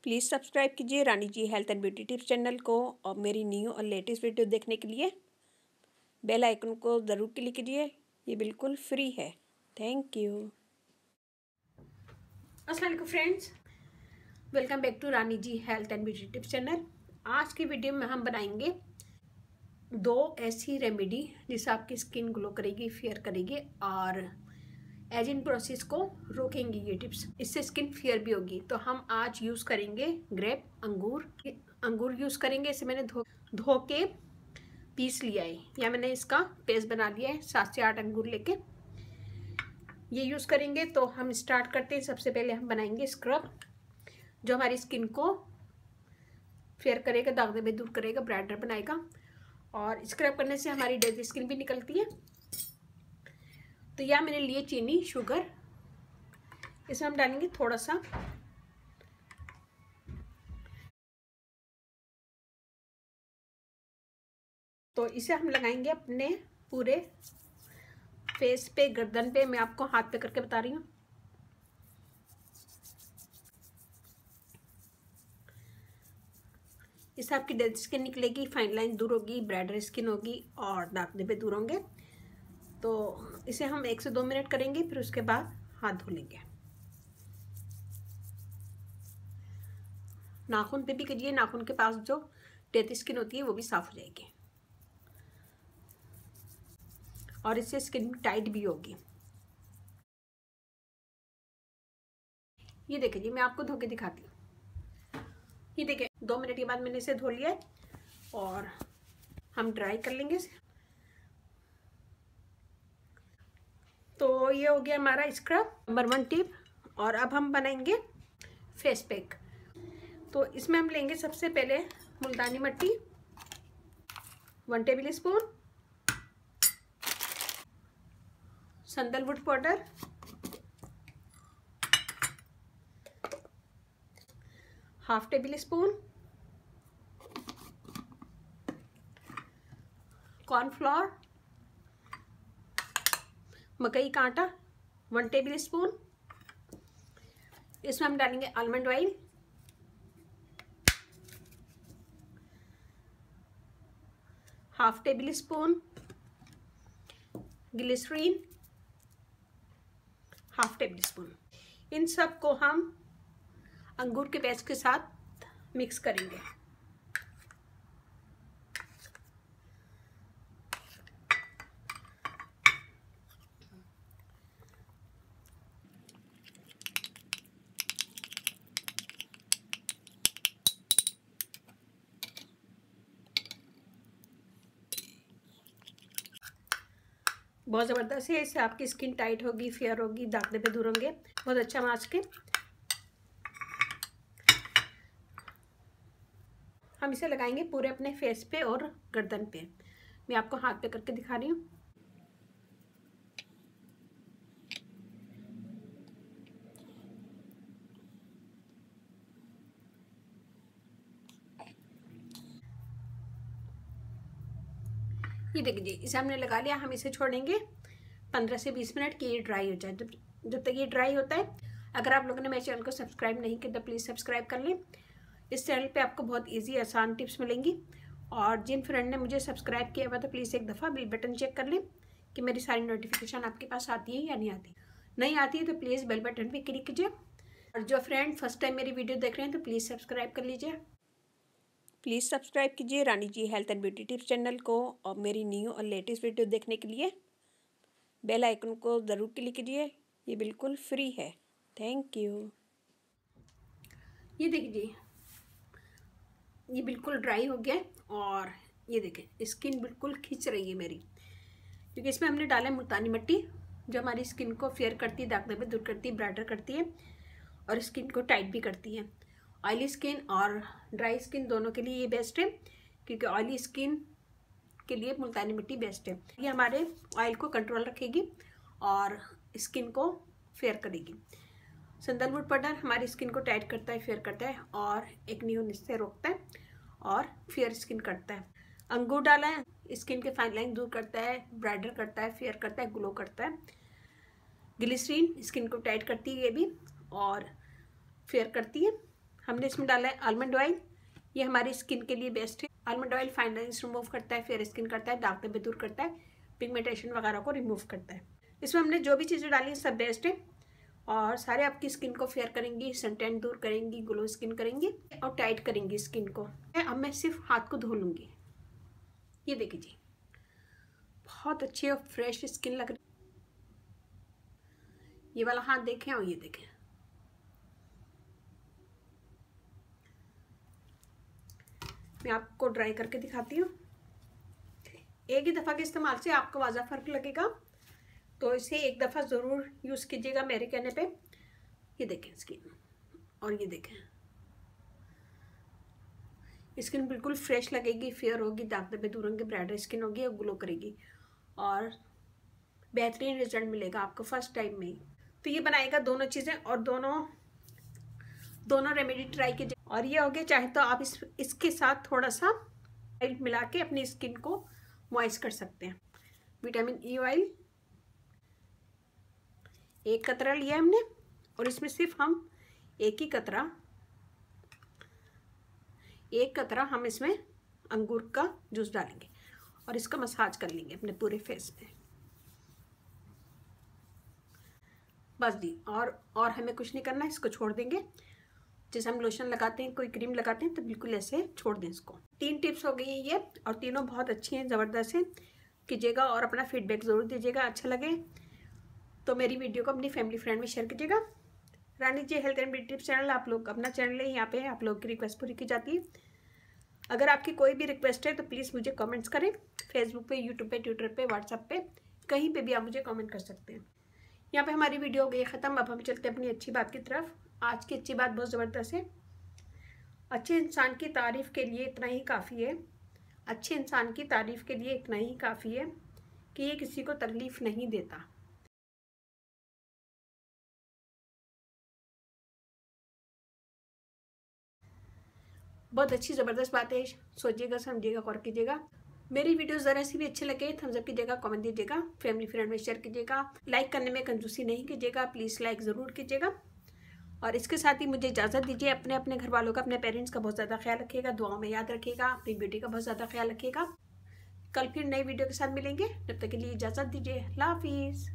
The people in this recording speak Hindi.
प्लीज़ सब्सक्राइब कीजिए Rani ji health and beauty tips channel को और मेरी न्यू और लेटेस्ट वीडियो देखने के लिए बेल आइकन को ज़रूर क्लिक कीजिए। ये बिल्कुल फ्री है। Thank you. अस्सलाम वालेकुम friends, welcome back to Rani ji health and beauty tips channel. आज की वीडियो में हम बनाएंगे 2 ऐसी रेमेडी जिससे आपकी स्किन ग्लो करेगी, फेयर करेगी और एजिंग प्रोसेस को रोकेंगी। ये टिप्स इससे स्किन फेयर भी होगी। तो हम आज यूज़ करेंगे ग्रेप अंगूर यूज़ करेंगे। इसे मैंने धो के पीस लिया है या मैंने इसका पेस्ट बना लिया है। 7 से 8 अंगूर लेके ये यूज़ करेंगे। तो हम स्टार्ट करते हैं। सबसे पहले हम बनाएंगे स्क्रब जो हमारी स्किन को फेयर करेगा, दाग धब्बे दूर करेगा, ब्राइटर बनाएगा और स्क्रब करने से हमारी डेड स्किन भी निकलती है। तो यह मैंने लिए चीनी, शुगर, इसमें हम डालेंगे थोड़ा सा। तो इसे हम लगाएंगे अपने पूरे फेस पे, गर्दन पे। मैं आपको हाथ पे करके बता रही हूँ। इससे आपकी डेड स्किन निकलेगी, फाइन लाइन दूर होगी, ब्राइटर स्किन होगी और दाग धब्बे दूर होंगे। तो इसे हम 1 से 2 मिनट करेंगे, फिर उसके बाद हाथ धो लेंगे। नाखून पे भी कीजिए, नाखून के पास जो डेड स्किन होती है वो भी साफ हो जाएगी और इससे स्किन टाइट भी होगी। ये देखिए जी, मैं आपको धो के दिखाती हूँ। ये देखिए 2 मिनट के बाद मैंने इसे धो लिया है और हम ड्राई कर लेंगे इसे। तो ये हो गया हमारा स्क्रब नंबर 1 टिप। और अब हम बनाएंगे फेस पैक। तो इसमें हम लेंगे सबसे पहले मुल्तानी मिट्टी 1 tablespoon, sandalwood powder, ½ tablespoon, cornflour, मकई का आटा 1 टेबल स्पून। इसमें हम डालेंगे almond oil, ½ tablespoon, glycerine, ½ tablespoon. इन सब को हम अंगूर के पेस्ट के साथ मिक्स करेंगे। बहुत ज़बरदस्त है। इससे आपकी स्किन टाइट होगी, फेयर होगी, दाग धब्बे दूर होंगे। बहुत अच्छा मास्क है। हम इसे लगाएंगे पूरे अपने फेस पे और गर्दन पे। मैं आपको हाथ पे करके दिखा रही हूँ। ये देखिए जी, इसे हमने लगा लिया। हम इसे छोड़ेंगे 15 से 20 मिनट कि ये ड्राई हो जाए। जब तक ये ड्राई होता है, अगर आप लोगों ने मेरे चैनल को सब्सक्राइब नहीं किया तो प्लीज़ सब्सक्राइब कर लें। इस चैनल पे आपको बहुत इजी आसान टिप्स मिलेंगी। और जिन फ्रेंड ने मुझे सब्सक्राइब किया हुआ तो प्लीज़ एक दफ़ा बेल बटन चेक कर लें कि मेरी सारी नोटिफिकेशन आपके पास आती है या नहीं आती है तो प्लीज़ बेल बटन पर क्लिक कीजिए। और जो फ्रेंड फर्स्ट टाइम मेरी वीडियो देख रहे हैं तो प्लीज़ सब्सक्राइब कर लीजिए। प्लीज़ सब्सक्राइब कीजिए Rani ji health and beauty tips channel को और मेरी न्यू और लेटेस्ट वीडियो देखने के लिए बेल आइकन को ज़रूर क्लिक कीजिए। ये बिल्कुल फ्री है। Thank you. ये देखिए जी, ये बिल्कुल ड्राई हो गया और ये देखिए स्किन बिल्कुल खिंच रही है मेरी, क्योंकि इसमें हमने डाला है मुल्तानी मिट्टी जो हमारी स्किन को फेयर करती है, दाग धब्बे दूर करती है, ब्राइटर करती है और स्किन को टाइट भी करती है। ऑयली स्किन और ड्राई स्किन दोनों के लिए ये बेस्ट है, क्योंकि ऑयली स्किन के लिए मुल्तानी मिट्टी बेस्ट है। ये हमारे ऑयल को कंट्रोल रखेगी और स्किन को फेयर करेगी। सैंडलवुड पाउडर हमारी स्किन को टाइट करता है, फेयर करता है और एक्ने होने से रोकता है और फेयर स्किन करता है। अंगूर डाला है, स्किन के फाइन लाइन दूर करता है, ब्राइटर करता है, फेयर करता है, ग्लो करता है। ग्लिसरीन स्किन को टाइट करती है ये भी और फेयर करती है। हमने इसमें डाला है आलमंड ऑयल। ये हमारी स्किन के लिए बेस्ट है। Almond oil fine lines remove करता है, फेयर स्किन करता है, दाग धब्बे दूर करता है, पिगमेंटेशन वगैरह को रिमूव करता है। इसमें हमने जो भी चीज़ें डाली सब बेस्ट है और सारे आपकी स्किन को फेयर करेंगी, सन टैन दूर करेंगी, ग्लो स्किन करेंगी और टाइट करेंगी स्किन को। अब मैं सिर्फ हाथ को धो लूँगी। ये देखिए जी, बहुत अच्छी और फ्रेश स्किन लग रही। ये वाला हाथ देखें और ये देखें। मैं आपको ड्राई करके दिखाती हूँ। एक ही दफ़ा के इस्तेमाल से आपको वाज़ा फ़र्क लगेगा, तो इसे एक दफ़ा ज़रूर यूज़ कीजिएगा मेरे कहने पे। ये देखें स्किन, और ये देखें स्किन बिल्कुल फ्रेश लगेगी, फेयर होगी, दाग धब्बे दूर होंगे, ब्राइटर स्किन होगी और ग्लो करेगी और बेहतरीन रिजल्ट मिलेगा आपको फर्स्ट टाइम में ही। तो ये बनाएगा दोनों चीज़ें और दोनों रेमेडी ट्राई कीजिए। और ये हो गया, चाहे तो आप इसके साथ थोड़ा सा ऑयल मिला के अपनी स्किन को मॉइस्ट कर सकते हैं। विटामिन ई ऑयल 1 कतरा लिया है हमने और इसमें सिर्फ हम एक कतरा हम इसमें अंगूर का जूस डालेंगे और इसका मसाज कर लेंगे अपने पूरे फेस पे। बस जी, और हमें कुछ नहीं करना है, इसको छोड़ देंगे। जैसे हम लोशन लगाते हैं, कोई क्रीम लगाते हैं, तो बिल्कुल ऐसे छोड़ दें इसको। 3 टिप्स हो गई हैं ये और तीनों बहुत अच्छी हैं, ज़बरदस्त हैं। कीजिएगा और अपना फीडबैक ज़रूर दीजिएगा। अच्छा लगे तो मेरी वीडियो को अपनी फैमिली फ्रेंड में शेयर कीजिएगा। Rani ji health and beauty tips channel आप लोग अपना चैनल है, यहाँ पे आप लोग की रिक्वेस्ट पूरी की जाती है। अगर आपकी कोई भी रिक्वेस्ट है तो प्लीज़ मुझे कमेंट्स करें। फेसबुक पे, यूट्यूब पे, ट्विटर पे, व्हाट्सएप पे, कहीं पे भी आप मुझे कमेंट कर सकते हैं। यहाँ पे हमारी वीडियो हो गई ख़त्म। अब हम चलते हैं अपनी अच्छी बात की तरफ। आज की अच्छी बात बहुत ज़बरदस्त है। अच्छे इंसान की तारीफ़ के लिए इतना ही काफ़ी है, अच्छे इंसान की तारीफ़ के लिए इतना ही काफ़ी है कि ये किसी को तकलीफ़ नहीं देता। बहुत अच्छी ज़बरदस्त बात है, सोचिएगा, समझिएगा, गौर कीजिएगा। मेरी वीडियो ज़रा सी भी अच्छी लगे थम्स अप कीजिएगा, कमेंट दीजिएगा, फैमिली फ्रेंड में शेयर कीजिएगा। लाइक करने में कंजूसी नहीं कीजिएगा, प्लीज़ लाइक ज़रूर कीजिएगा। और इसके साथ ही मुझे इजाज़त दीजिए। अपने घर वालों का, अपने पेरेंट्स का बहुत ज़्यादा ख्याल रखिएगा, दुआओं में याद रखिएगा। अपनी बेटी का बहुत ज़्यादा ख्याल रखिएगा। कल फिर नई वीडियो के साथ मिलेंगे, तब तक के लिए इजाज़त दीजिए। अल्लाह हाफिज़।